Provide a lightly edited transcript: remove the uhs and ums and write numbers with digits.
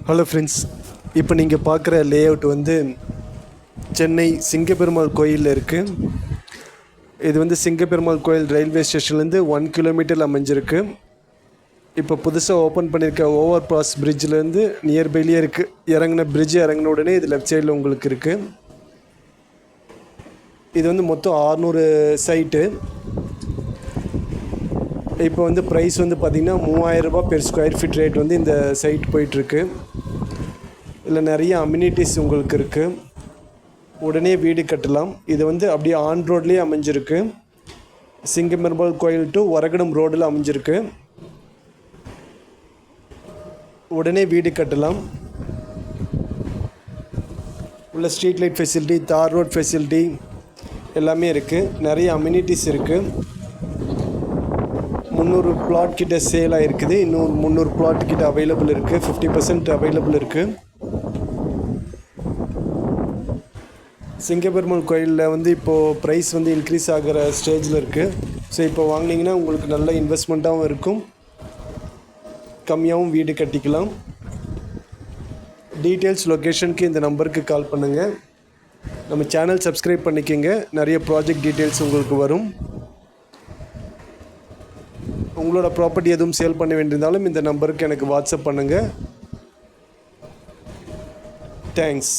Hello friends, இப்போ நீங்கள் பார்க்குற லேஅவுட் வந்து சென்னை சிங்கப்பெருமாள் கோயிலில் இருக்குது. இது வந்து சிங்கப்பெருமாள் கோயில் ரயில்வே ஸ்டேஷன்லேருந்து 1 கிலோமீட்டரில் அமைஞ்சிருக்கு. இப்போ புதுசாக ஓப்பன் பண்ணியிருக்க ஓவர் பாஸ் பிரிட்ஜிலேருந்து நியர்பைலேயே இருக்குது. இறங்கின உடனே இது லெஃப்ட் சைடில் உங்களுக்கு இருக்குது. இது வந்து மொத்தம் 600 சைட்டு. இப்போ வந்து ப்ரைஸ் வந்து பார்த்திங்கன்னா 3000 ரூபாய் பெர் ஸ்கொயர் ஃபீட் ரேட் வந்து இந்த சைட் போயிட்டுருக்கு. இதில் நிறைய அம்யூனிட்டிஸ் உங்களுக்கு இருக்குது. உடனே வீடு கட்டலாம். இது வந்து அப்படியே ஆன் ரோட்லேயே அமைஞ்சிருக்கு. சிங்கப்பெருமாள் கோயில் டு ஒரகடம் ரோடில் அமைஞ்சிருக்கு. உடனே வீடு கட்டலாம். உள்ள ஸ்ட்ரீட் லைட் ஃபெசிலிட்டி, தார் ரோட் ஃபெசிலிட்டி எல்லாமே இருக்குது. நிறைய அம்யூனிட்டிஸ் இருக்குது. 300 பிளாட் கிட்ட சேல் ஆகிருக்குது. இன்னும் 300 பிளாட் கிட்ட அவைலபிள் இருக்குது. 50% அவைலபிள் இருக்குது. சிங்கப்பெருமாள் கோயிலில் வந்து இப்போது ப்ரைஸ் வந்து இன்க்ரீஸ் ஆகிற ஸ்டேஜில் இருக்குது. ஸோ இப்போ வாங்கினீங்கன்னா உங்களுக்கு நல்ல இன்வெஸ்ட்மெண்ட்டாகவும் இருக்கும், கம்மியாகவும் வீடு கட்டிக்கலாம். டீட்டெயில்ஸ் லொக்கேஷனுக்கு இந்த நம்பருக்கு கால் பண்ணுங்கள். நம்ம சேனல் சப்ஸ்கிரைப் பண்ணிக்கோங்க. நிறைய ப்ராஜெக்ட் டீட்டெயில்ஸ் உங்களுக்கு வரும். உங்களோட ப்ராப்பர்ட்டி எதுவும் சேல் பண்ண வேண்டியிருந்தாலும் இந்த நம்பருக்கு எனக்கு வாட்ஸ்அப் பண்ணுங்கள். தேங்க்ஸ்.